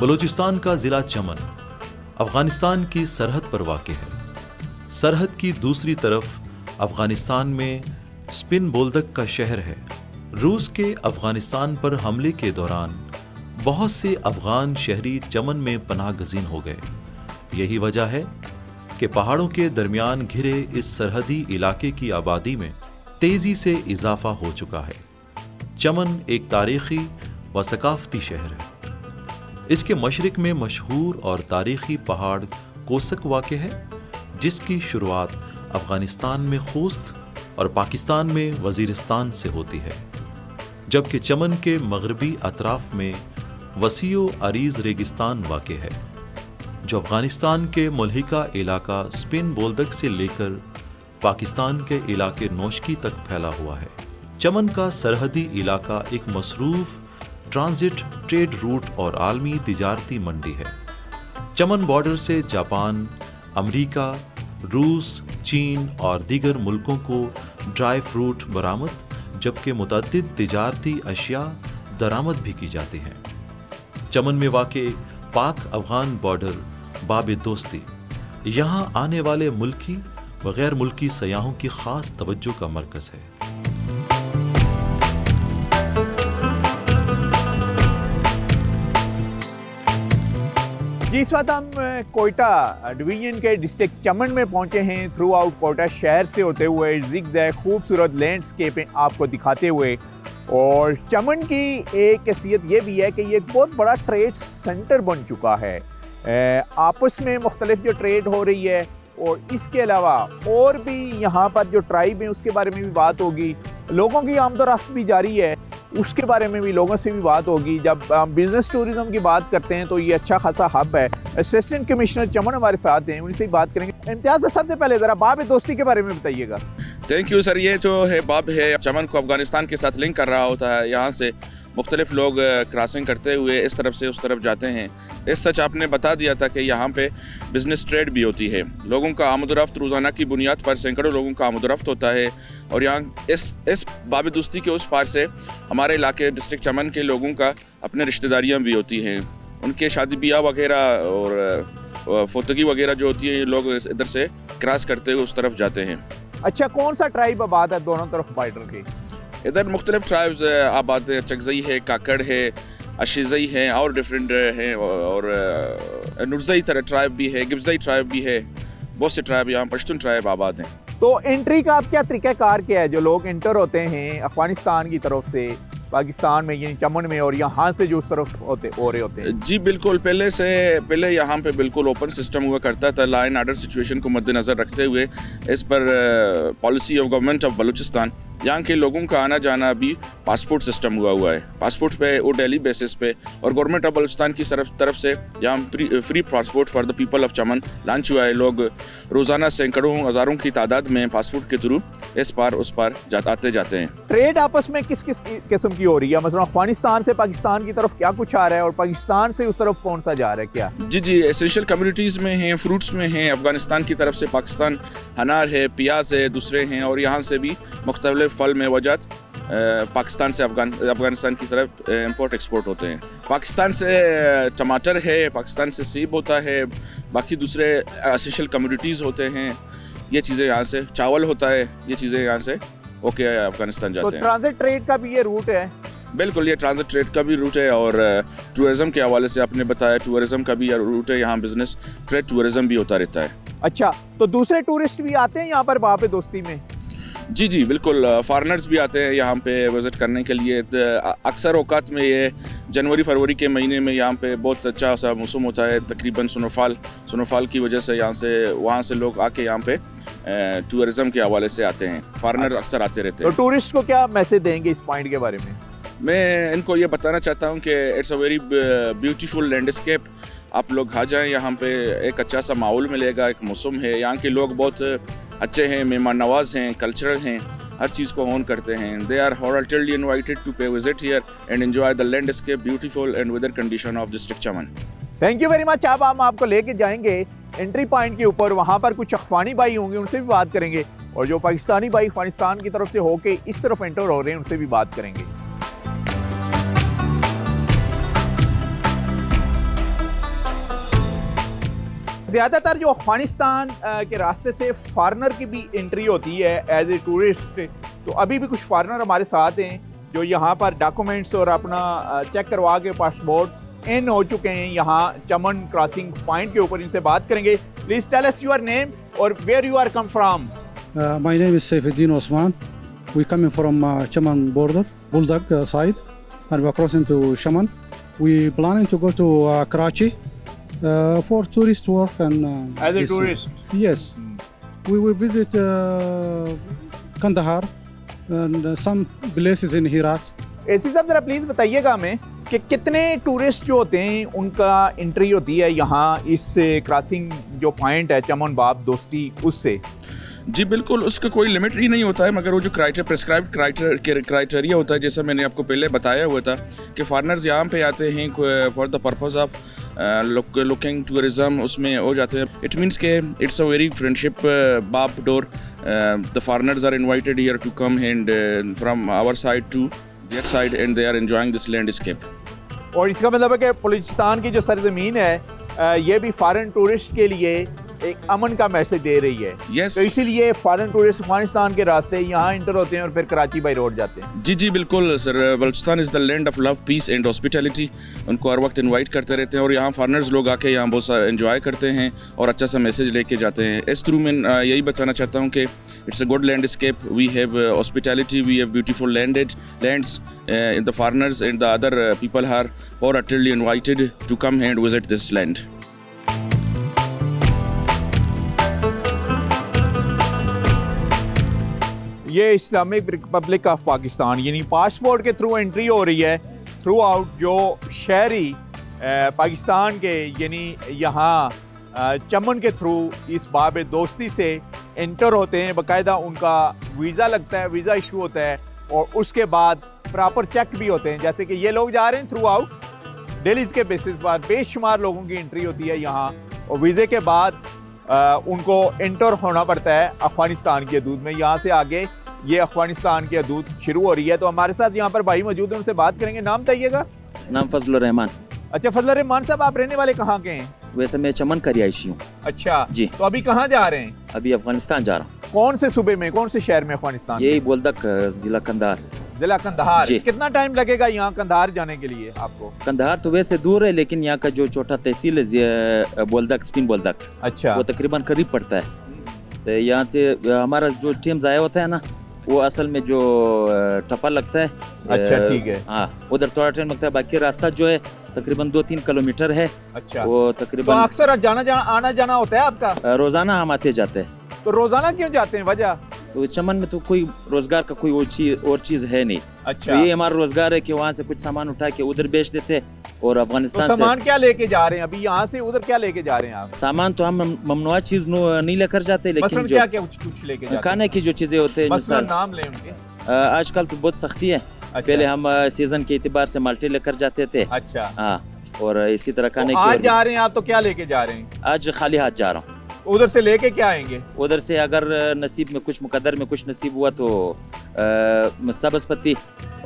बलूचिस्तान का ज़िला चमन अफ़गानिस्तान की सरहद पर वाक़ है। सरहद की दूसरी तरफ अफ़गानिस्तान में स्पिन बोल्दक का शहर है। रूस के अफ़गानिस्तान पर हमले के दौरान बहुत से अफ़गान शहरी चमन में पनाह गज़ीन हो गए। यही वजह है कि पहाड़ों के दरमियान घिरे इस सरहदी इलाके की आबादी में तेज़ी से इजाफा हो चुका है। चमन एक तारीख़ी व सकाफ़ती शहर है। इसके मशरिक़ में मशहूर और तारीख़ी पहाड़ कोसक वाक़ है, जिसकी शुरुआत अफ़गानिस्तान में खूस्त और पाकिस्तान में वज़ीरिस्तान से होती है, जबकि चमन के मगरबी अतराफ़ में वसीओ अरीज़ रेगिस्तान वाक़ है, जो अफ़गानिस्तान के मुल्हिका इलाका स्पिन बोल्दक से लेकर पाकिस्तान के इलाके नोशकी तक फैला हुआ है। चमन का सरहदी इलाका एक मसरूफ़ ट्रांजिट ट्रेड रूट और आलमी तिजारती मंडी है। चमन बॉर्डर से जापान, अमेरिका, रूस, चीन और दीगर मुल्कों को ड्राई फ्रूट बरामद, जबकि मुतअद्दिद तिजारती अशिया दरामद भी की जाती हैं। चमन में वाक़े पाक अफ़गान बॉर्डर बाब दोस्ती यहाँ आने वाले मुल्की व गैर मुल्की सयाहों की ख़ास तवज्जो का मरकज़ है। जी, इस वक्त हम कोयटा डिवीज़न के डिस्ट्रिक्ट चमन में पहुंचे हैं। थ्रू आउट कोयटा शहर से होते हुए ज़िगज़ैग खूबसूरत लैंडस्केप आपको दिखाते हुए। और चमन की एक हैसियत ये भी है कि ये एक बहुत बड़ा ट्रेड सेंटर बन चुका है। आपस में मुख्तलिफ जो ट्रेड हो रही है, और इसके अलावा और भी यहाँ पर जो ट्राइब है उसके बारे में भी बात होगी। लोगों की आमदोरफ्त भी जारी है, उसके बारे में भी लोगों से भी बात होगी। जब हम बिज़नेस टूरिज़म की बात करते हैं तो ये अच्छा खासा हब है। असिस्टेंट कमिश्नर चमन हमारे साथ हैं, उनसे ही बात करेंगे। इम्तियाज़, सबसे पहले ज़रा बाब दोस्ती के बारे में बताइएगा। Thank you sir. ये जो है बाब है, चमन को अफ़गानिस्तान के साथ लिंक कर रहा होता है। यहाँ से मुख्तलिफ लोग क्रॉसिंग करते हुए इस तरफ से उस तरफ जाते हैं। इस सच आपने बता दिया था कि यहाँ पे बिज़नेस ट्रेड भी होती है। लोगों का आमदोरफ्त रोज़ाना की बुनियाद पर सैकड़ों लोगों का आमदोरफ्त होता है। और यहाँ इस बाब दोस्ती के उस पार से हमारे इलाके डिस्ट्रिक्ट चमन के लोगों का अपने रिश्तेदारियाँ भी होती हैं। उनके शादी ब्याह वगैरह और फोतगी वगैरह जो होती है, ये लोग इधर से क्रॉस करते हुए उस तरफ जाते हैं। अच्छा, कौन सा ट्राइब आबाद है दोनों तरफ बॉर्डर के? इधर मुख्तलिफ ट्राइब्स आबाद है। चकजई है, काकड़ है, अशीजई है और डिफरेंट हैं। और नुरजई तरह ट्राइब भी है, गिब्जई ट्राइब भी है। बहुत से ट्राइब यहाँ पश्तून ट्राइब आबाद हैं। तो एंट्री का अब क्या तरीक़ाकार क्या है? जो लोग एंटर होते हैं अफ़गानिस्तान की तरफ से पाकिस्तान में, यानी चमन में, और यहाँ से जो उस तरफ हो रहे होते हैं? जी बिल्कुल। पहले यहाँ पे बिल्कुल ओपन सिस्टम हुआ करता था। लॉ एंड ऑर्डर सिचुएशन को मद्देनज़र रखते हुए इस पर policy of government of Balochistan यहाँ के लोगों का आना जाना भी पासपोर्ट सिस्टम हुआ है। पासपोर्ट पे और डेली बेसिस पे, और गवर्नमेंट ऑफ बलूचिस्तान की तरफ से यहाँ free passport for the people of Chaman launch हुआ है। लोग रोज़ाना सैकड़ों हज़ारों की तादाद में पासपोर्ट के थ्रू इस पार उस पार आते जाते हैं। ट्रेड आपस में किस किस किस्म की हो रही है? मतलब अफगानिस्तान से पाकिस्तान की तरफ क्या कुछ आ रहा है, और पाकिस्तान से उस तरफ कौन सा जा रहा है क्या? जी, एसेंशियल कम्युनिटीज़ में हैं, फ्रूट्स में हैं। अफगानिस्तान की तरफ से पाकिस्तान अनार है, प्याज है, दूसरे हैं। और यहाँ से भी मुख्तलिफ फल में वजत पाकिस्तान से अफगानिस्तान की तरफ इंपोर्ट एक्सपोर्ट होते हैं। पाकिस्तान से टमाटर है, पाकिस्तान से सेब होता है, बाकी दूसरे एसेंशियल कम्युनिटीज़ होते हैं। ये चीज़ें यहाँ से, चावल होता है, ये चीज़ें यहाँ से ओके अफगानिस्तान जाते हैं। ट्रांजिट ट्रेड का भी ये रूट है? बिल्कुल, ये ट्रांजिट ट्रेड का भी रूट है। और टूरिज़म के हवाले से आपने बताया, टूरिज़म का भी रूट है। यहाँ बिजनेस ट्रेड टूरिज़म भी होता रहता है। अच्छा, तो दूसरे टूरिस्ट भी आते हैं यहाँ पर बाब दोस्ती में? जी बिल्कुल। फॉरेनर्स भी आते हैं यहाँ पे विज़िट करने के लिए। अक्सर औकात में ये जनवरी फरवरी के महीने में यहाँ पे बहुत अच्छा सा मौसम होता है। तकरीबन स्नोफॉल की वजह से वहाँ से लोग आके यहाँ पे टूरिज़म के हवाले से आते हैं। फॉरेनर अक्सर आते रहते हैं। तो टूरिस्ट को क्या मैसेज देंगे इस पॉइंट के बारे में? मैं इनको ये बताना चाहता हूँ कि it's a very beautiful landscape. आप लोग आ जाएं, यहाँ पे एक अच्छा सा माहौल मिलेगा, एक मौसम है। यहाँ के लोग बहुत अच्छे हैं, मेहमान नवाज हैं, कल्चरल हैं, हर चीज़ को ऑन करते हैं। They are heartily invited to pay visit here and enjoy the landscape, beautiful and weather condition of district Chaman. Thank you very much. अब हम आपको लेके जाएंगे एंट्री पॉइंट के ऊपर। वहाँ पर कुछ अफगानी भाई होंगे, उनसे भी बात करेंगे, और जो पाकिस्तानी भाई अफगानिस्तान की तरफ से होके इस तरफ एंटर हो रहे हैं, उनसे भी बात करेंगे। ज़्यादातर जो अफगानिस्तान के रास्ते से फॉरेनर की भी एंट्री होती है एज ए टूरिस्ट, तो अभी भी कुछ फॉरेनर हमारे साथ हैं जो यहाँ पर डॉक्यूमेंट्स और अपना चेक करवा के पासपोर्ट इन हो चुके हैं यहाँ चमन क्रॉसिंग पॉइंट के ऊपर। इनसे बात करेंगे। Please tell us your name और where you are come from. My name is Saifuddin Osman. We coming from Chaman border, Buldag side, and we're crossing to Shaman. We planning to go to Karachi for tourist work and As a this- tourist. Yes, we will visit Kandahar and some places in Herat. AC साहब ज़रा please बताइएगा हमें कि कितने tourist जो होते हैं उनका एंट्री होती है यहाँ इस क्रॉसिंग जो पॉइंट है चमन बाब दोस्ती उससे। जी बिल्कुल, उसका कोई लिमिट ही नहीं होता है, मगर वो जो प्रिस्क्राइब्ड क्राइटेरिया होता है, जैसा मैंने आपको पहले बताया हुआ था कि फॉरेनर्स यहाँ पे आते हैं for the purpose of looking tourism, उसमें हो जाते हैं। इट मीन्स के इट्स अ वेरी फ्रेंडशिप बाप डोर। The foreigners are invited here to come and from our side to their side and they are enjoying this landscape. और इसका मतलब है कि बलूचिस्तान की जो सरजमीन है ये भी फॉरेन टूरिस्ट के लिए एक अमन का मैसेज दे रही है। Yes. तो इसीलिए फॉरेन टूरिस्ट अफगानिस्तान के रास्ते यहाँ इंटर होते हैं और फिर कराची बाई रोड जाते हैं। जी जी बिल्कुल sir, Balochistan is the land of love, peace and hospitality. उनको हर वक्त इनवाइट करते रहते हैं और यहाँ फॉरेनर्स लोग आके यहाँ बहुत सारा एंजॉय करते हैं और अच्छा सा मैसेज लेके जाते हैं। इस थ्रू मैं यही बताना चाहता हूँ कि it's a good landscape, we have hospitality, we have beautiful lands in the foreigners and the other people are heartily invited to come and visit this land. ये इस्लामिक रिपब्लिक ऑफ पाकिस्तान यानी passport के through entry हो रही है through out जो शहरी पाकिस्तान के यानी यहाँ चमन के थ्रू इस बाब दोस्ती से एंटर होते हैं। बाकायदा उनका वीज़ा लगता है, वीज़ा इशू होता है और उसके बाद प्रॉपर चेक भी होते हैं। जैसे कि ये लोग जा रहे हैं थ्रू आउट डेलीज़ के बेसिस पर बेशुमार लोगों की एंट्री होती है यहाँ और वीज़े के बाद उनको एंटर होना पड़ता है अफगानिस्तान की हदूद में। यहाँ से आगे ये अफगानिस्तान की हदूद शुरू हो रही है। तो हमारे साथ यहाँ पर भाई मौजूद हैं, उनसे बात करेंगे। नाम बताइएगा। नाम फजल रहमान। अच्छा फजल रहमान साहब, आप रहने वाले कहाँ के हैं? वैसे मैं चमन का रिहायशी हूँ। अच्छा जी। तो अभी कहाँ जा रहे हैं? अभी अफगानिस्तान जा रहा हूँ। कौन से सूबे में, कौन से शहर में अफगानिस्तान? यही बोलदक, जिला कंधार। जिला कंधार। जी। कितना टाइम लगेगा यहाँ कंधार जाने के लिए आपको? कंधार तो वैसे दूर है, लेकिन यहाँ का जो छोटा तहसील है बोलदक, स्पिन बोलदक, अच्छा वो तकरीबन करीब पड़ता है। तो यहाँ से हमारा जो टाइम ज़ाया होता है ना, वो असल में जो टप्पा लगता है। अच्छा ठीक है। हाँ, उधर थोड़ा टाइम लगता है। बाकी रास्ता जो है तकरीबन 2-3 किलोमीटर है। अच्छा। वो तो तकरीबन अक्सर आना जाना होता है आपका? रोजाना हम आते जाते हैं। तो रोजाना क्यों जाते हैं, वजह? तो चमन में तो कोई रोजगार का कोई और चीज है नहीं। अच्छा। तो ये हमारा रोजगार है कि वहाँ से कुछ सामान उठा के उधर बेच देते हैं और तो अफगानिस्तान सामान क्या लेके जा रहे हैं अभी यहाँ से उधर, क्या लेके जा रहे हैं आप? से सामान तो हम ममनुआ चीज नहीं लेकर जाते, लेकिन मसलन जो क्या क्या कुछ लेके जाते हैं? खाने की जो चीजें होते हैं, मसलन मिसाल नाम लें उनके। आजकल तो बहुत सख्ती है। पहले हम सीजन के एतबार से माल्टे लेकर जाते थे। अच्छा। हाँ, और इसी तरह खाने तो की। आज जा रहे हैं आप, तो क्या लेके जा रहे हैं? आज खाली हाथ जा रहा हूँ। उधर से लेके क्या आएंगे? उधर से अगर नसीब में कुछ, मुकद्दर में कुछ नसीब हुआ तो सब्ज़ पत्ती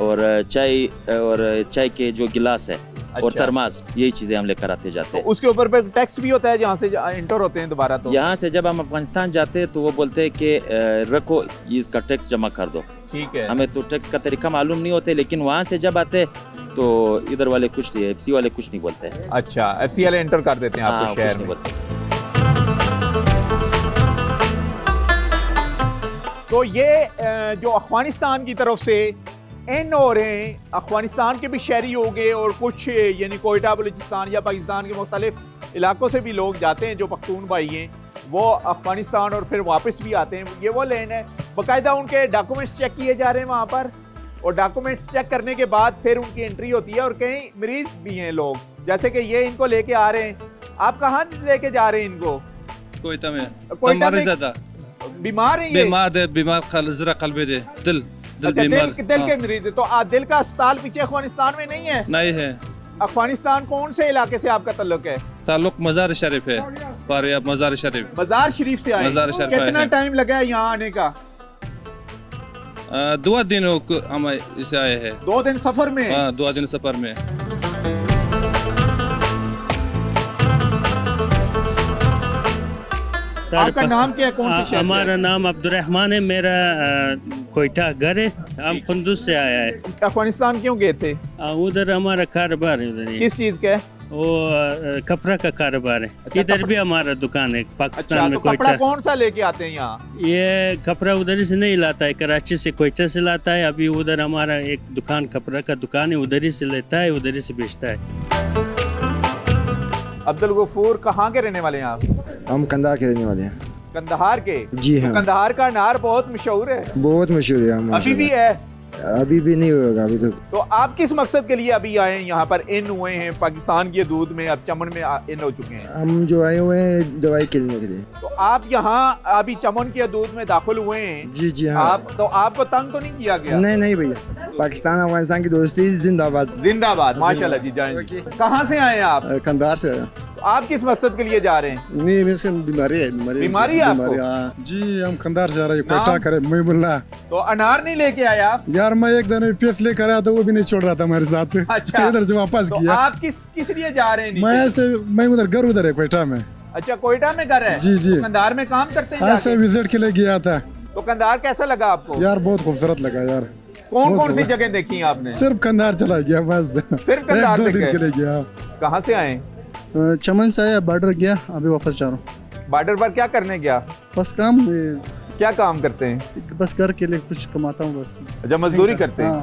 और चाय के जो गिलास है और अच्छा। थर्मास, यही चीजें हम लेकर आते जाते तो हैं। उसके ऊपर टैक्स भी होता है जहाँ से इंटर होते हैं दोबारा? तो यहाँ से जब हम अफगानिस्तान जाते हैं तो वो बोलते हैं कि रखो, इसका टैक्स जमा कर दो। ठीक है। हमें तो टैक्स का तरीका मालूम नहीं होते, लेकिन वहाँ से जब आते तो इधर वाले कुछ नहीं, FC वाले कुछ नहीं बोलते हैं। अच्छा, FC वाले एंटर कर देते हैं हाँ, आपको कुछ शहर नहीं में। बोलते। तो ये जो अफगानिस्तान की तरफ से इन हो रहे हैं, अफगानिस्तान के भी शहरी हो गए और कुछ यानी कोयटा, बलूचिस्तान या पाकिस्तान के मुख्तलिफ इलाकों से भी लोग जाते हैं जो पख्तून भाई हैं, वो अफगानिस्तान और फिर वापस भी आते हैं। ये वो लैंड है, बाकायदा उनके डॉक्यूमेंट्स चेक किए जा रहे हैं वहाँ पर और डॉक्यूमेंट्स चेक करने के बाद फिर उनकी एंट्री होती है। और कई मरीज भी हैं लोग, जैसे कि ये इनको लेके आ रहे हैं। आप कहाँ लेके जा रहे हैं इनको? कोयटा में। कोयटा में? ज़्यादा बीमार हैं ये? बीमार जरा कल्बे दे, दिल अच्छा, बीमार। दिल के मरीज है। तो दिल का अस्पताल पीछे अफगानिस्तान में नहीं है? नहीं है। अफगानिस्तान कौन से इलाके से आपका ताल्लुक है? ताल्लुक मज़ार शरीफ है। फारियाब मज़ार शरीफ। मज़ार शरीफ से आए? मज़ार शरीफ आए कितना हैं। टाइम लगा है यहाँ आने का? 2 दिन हम इसे आए हैं। 2 दिन सफर में? हाँ, 2 दिन सफर में। आपका नाम क्या है, कौन से शहर से? हमारा नाम अब्दुर्रहमान है, मेरा कोयटा घर है, हम कुंदूज से आया है। अफगानिस्तान क्यों गए थे? उधर हमारा कारोबार है, उधर ही। किस चीज़ का है? वो कपड़ा का कारोबार है। इधर भी हमारा दुकान है पाकिस्तान अच्छा, में, तो कपड़ा कोयटा। कौन सा लेके आते हैं यहाँ? ये कपड़ा उधर से नहीं लाता है, कराची से, कोयटा से लाता है। अभी उधर हमारा एक दुकान, कपड़ा का दुकान है, उधर ही से लेता है, उधर ही से बेचता है। अब्दुल गफूर, कहाँ के रहने वाले हैं आप? हम कंधार के रहने वाले हैं। कंधार के? जी हाँ। तो कंधार का अनार बहुत मशहूर है। बहुत मशहूर है। अभी भी है? अभी भी नहीं होगा अभी तक। तो आप किस मकसद के लिए अभी आए हैं यहाँ पर, इन हुए हैं पाकिस्तान की हदूद में, अब चमन में इन हो चुके हैं? हम जो आए हुए हैं दवाई के लेने के लिए। तो आप यहाँ अभी चमन की हदूद में दाखिल हुए हैं? जी जी हाँ। आपको तंग तो नहीं किया गया? नहीं नहीं भैया, पाकिस्तान अफगानिस्तान की दोस्ती जिंदाबाद। जिंदाबाद, माशाल्लाह जी। जाएं। कहाँ से आए हैं आप? कंधार से। तो आप किस मकसद के लिए जा रहे हैं? नहीं, इसका बीमारी है। बीमारी है आपको? जी, हम कंधार से आ रहे हैं, कोयटा करे मुल्ला। तो अनार नहीं लेके आए आप? यार मैं एक दिन पेस लेकर आया तो वो भी नहीं छोड़ रहा था हमारे साथ। अच्छा। इधर से वापस तो किया। आप किस लिए जा रहे हैं? मैं उधर घर उधर है कोयटा में। अच्छा, कोयटा में घर है? जी जी। तो कंधार में काम करते हैं? ऐसे विजिट के लिए गया था। तो कंधार कैसा लगा आपको? यार बहुत खूबसूरत लगा यार। कौन कौन सी जगह देखी आपने? सिर्फ कंधार चला गया बस। सिर्फ कंधार 1-2 दिन के लिए गया। कहाँ से आए? चमन से आया, बॉर्डर गया, अभी वापस जा रहा हूँ। बॉर्डर पर क्या करने गया? बस काम, क्या काम करते हैं? बस घर के लिए कुछ कमाता हूँ बस। अच्छा, मजदूरी करते हैं?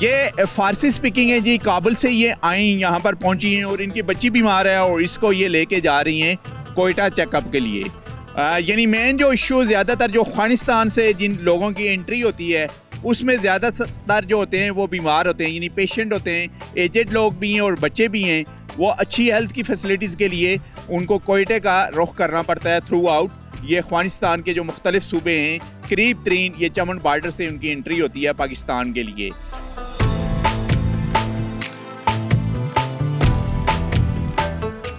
ये फारसी स्पीकिंग है जी, काबुल से ये आई, यहाँ पर पहुँची हैं और इनकी बच्ची बीमार है और इसको ये लेके जा रही हैं कोयटा चेकअप के लिए। यानी मेन जो इशू ज़्यादातर जो अफगानिस्तान से जिन लोगों की एंट्री होती है उसमें ज़्यादातर जो होते हैं वो बीमार होते हैं, यानी पेशेंट होते हैं, एजेड लोग भी हैं और बच्चे भी हैं। वो अच्छी हेल्थ की फैसिलिटीज़ के लिए उनको कोयटे का रुख करना पड़ता है थ्रू आउट। ये अफगानिस्तान के जो मुख्तलिफ सूबे हैं, करीब तरीन ये चमन बॉर्डर से उनकी एंट्री होती है पाकिस्तान के लिए।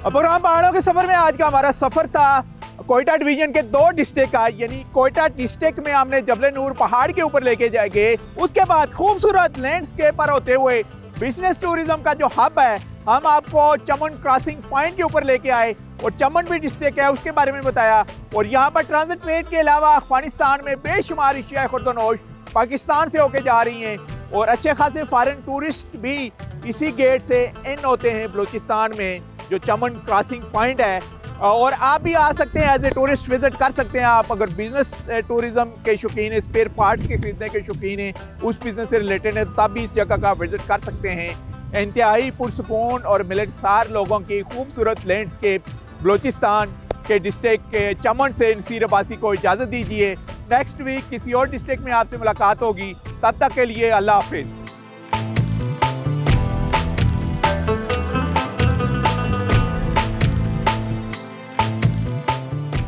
अबुरहाम पहाड़ों के सफ़र में आज का हमारा सफ़र था कोयटा डिवीजन के 2 डिस्ट्रिक्ट का, यानी कोयटा डिस्ट्रिक्ट में हमने जबल नूर पहाड़ के ऊपर लेके जाएंगे। उसके बाद खूबसूरत लैंडस्केप पर होते हुए बिजनेस टूरिज्म का जो हब है, हम आपको चमन क्रॉसिंग पॉइंट के ऊपर लेके आए और चमन भी डिस्ट्रिक्ट है उसके बारे में बताया। और यहाँ पर ट्रांजिट ट्रेड के अलावा अफगानिस्तान में बेशुमार अशिया खुर्दनोश पाकिस्तान से होके जा रही हैं और अच्छे खासे फॉरेन टूरिस्ट भी इसी गेट से इन होते हैं बलूचिस्तान में, जो चमन क्रॉसिंग पॉइंट है। और आप भी आ सकते हैं, एज ए टूरिस्ट विजिट कर सकते हैं। आप अगर बिजनेस टूरिज्म के शौकीन हैं, स्पेयर पार्ट्स के खरीदने के शौकीन हैं, उस बिजनेस से रिलेटेड है, तब भी इस जगह का विजिट कर सकते हैं। इंतहाई पुरसुकून और मिलनसार लोगों की खूबसूरत लैंडस्केप बलूचिस्तान के डिस्ट्रिक्ट के चमन से नसीर अब्बासी को इजाज़त दीजिए। नेक्स्ट वीक किसी और डिस्ट्रिक्ट में आपसे मुलाकात होगी, तब तक के लिए अल्लाह हाफिज़।